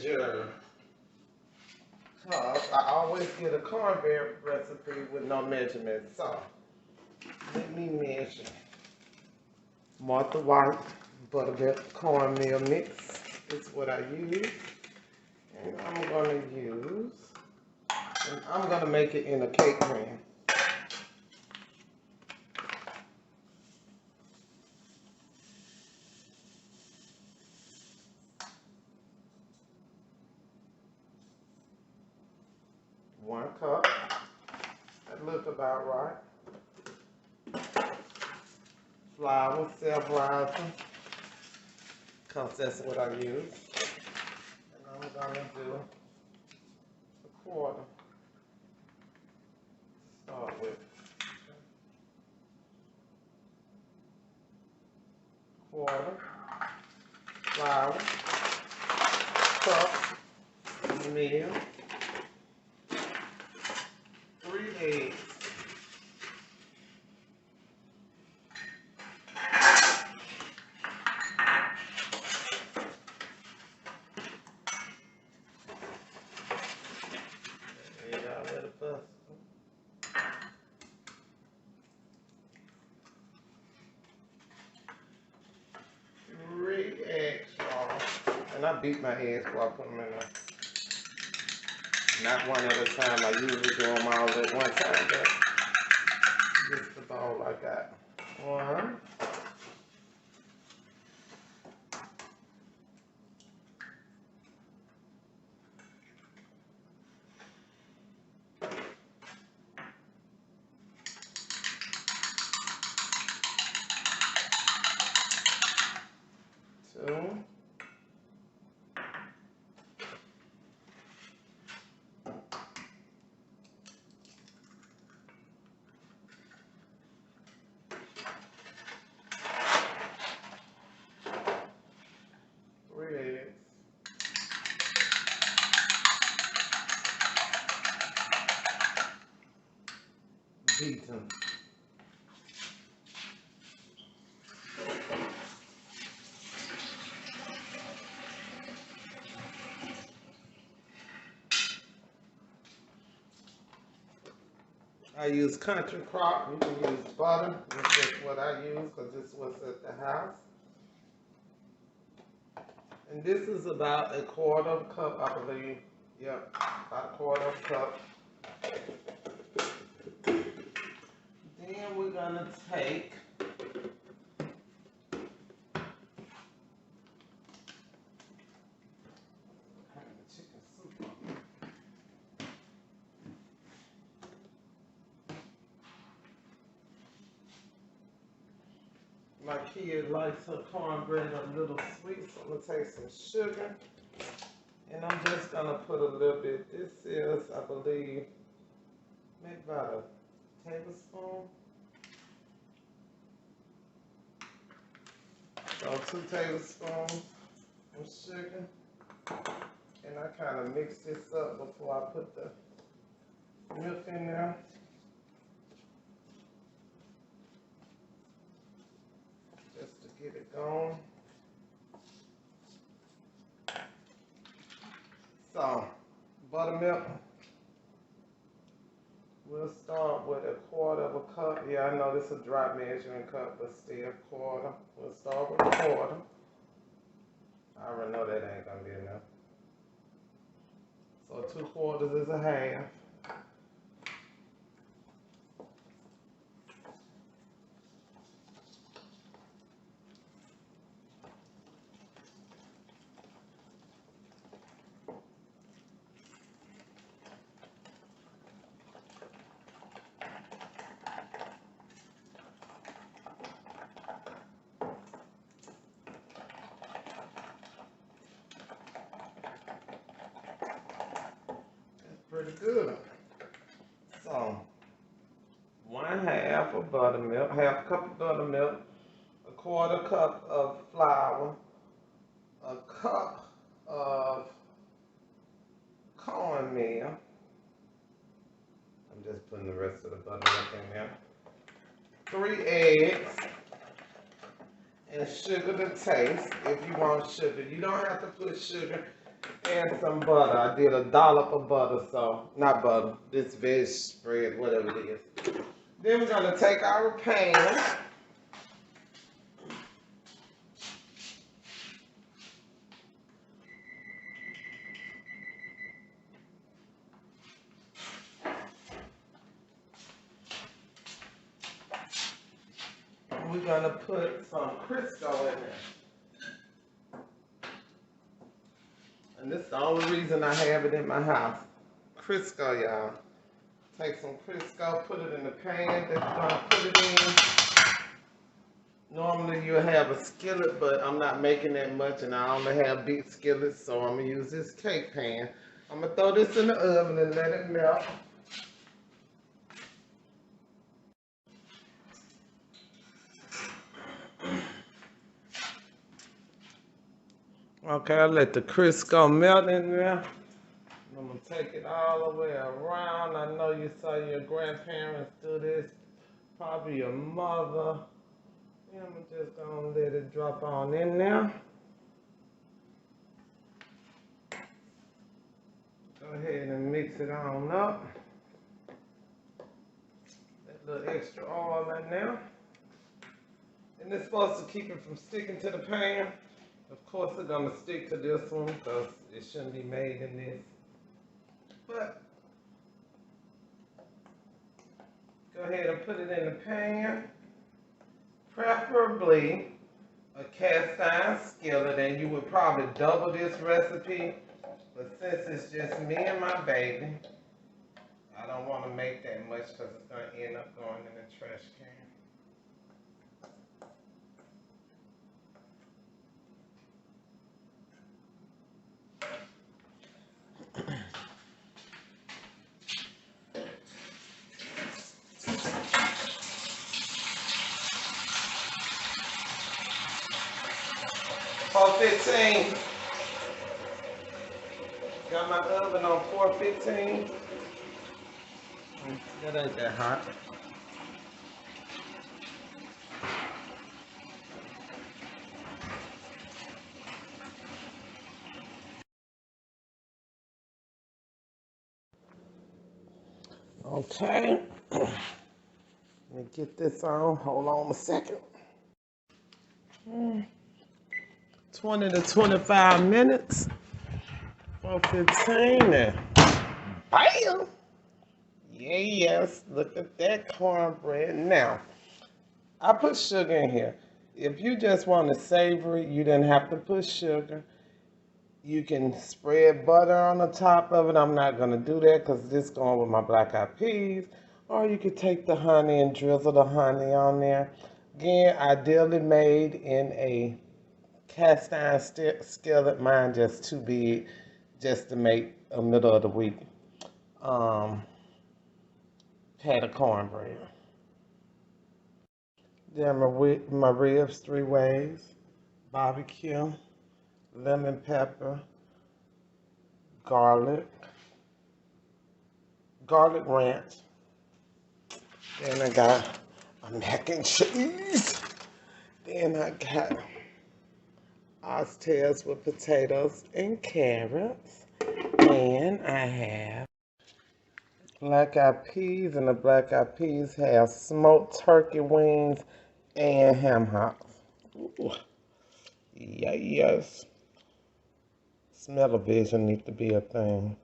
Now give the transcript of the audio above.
measure. Cause I always get a cornbread recipe with no measurement. So let me measure. Martha White buttermilk cornmeal mix is what I use. And I'm gonna make it in a cake pan. One cup. That look about right. Flour, self-rising, because that's what I use. And I'm gonna do a quarter. Start with quarter, flour, cup, meal, 3 eggs. And I beat my eggs before I put them in there. Not one at a time. I usually do them all at one time, but this is the bowl I got. One. Two. 3 eggs. Beaten. I use country crock. You can use butter. This is what I use because this was at the house. And this is about a quarter cup, I believe. Yep, about a quarter cup. Then we're gonna take chicken soup. My kid likes her cornbread a little sweet, so I'm gonna take some sugar. And I'm just gonna put a little bit. This is, I believe, maybe about a tablespoon. So 2 tablespoons of sugar. And I kind of mix this up before I put the milk in there. Just to get it going. So, buttermilk. We'll start with a quarter of a cup. Yeah, I know this is a dry measuring cup, but still quarter. We'll start with a quarter. I already know that ain't gonna be enough. So 2/4 is a half. Pretty good. So, 1/2 of buttermilk, half cup of buttermilk, a quarter cup of flour, a cup of cornmeal. I'm just putting the rest of the buttermilk in there. 3 eggs, and sugar to taste if you want sugar. You don't have to put sugar and some butter. I did a dollop of butter, so not butter, this veg spread, whatever it is. Then we're gonna take our pan. We're gonna put some Crisco in there. And this is the only reason I have it in my house. Crisco, y'all. Take some Crisco, put it in the pan that you're gonna put it in. Normally you'll have a skillet, but I'm not making that much and I only have big skillets, so I'm gonna use this cake pan. I'm gonna throw this in the oven and let it melt. Okay, I let the Crisco melt in there. I'm gonna take it all the way around. I know you saw your grandparents do this, probably your mother. Yeah, I'm just gonna let it drop on in there. Go ahead and mix it on up. That little extra oil in there. And it's supposed to keep it from sticking to the pan. Of course, it's gonna stick to this one because it shouldn't be made in this. But go ahead and put it in the pan. Preferably a cast iron skillet, and you would probably double this recipe. But since it's just me and my baby, I don't want to make that much because it's going to end up going in the trash can. $415. Got my oven on 415. That ain't that hot. Okay. Let me get this on. Hold on a second. 20 to 25 minutes. 415 and bam! Yeah, yes, look at that cornbread. Now, I put sugar in here. If you just want to savor it, you didn't have to put sugar. You can spread butter on the top of it. I'm not going to do that because this is going with my black eyed peas. Or you could take the honey and drizzle the honey on there. Again, ideally made in a cast iron skillet. Mine just too big just to make a middle of the week had a cornbread. Then my ribs 3 ways: barbecue, lemon pepper, garlic ranch. Then I got a mac and cheese. Then I got oxtails with potatoes and carrots. And I have black eyed peas, and the black eyed peas have smoked turkey wings and ham hocks. Ooh. Yes. Smell-o-vision needs to be a thing.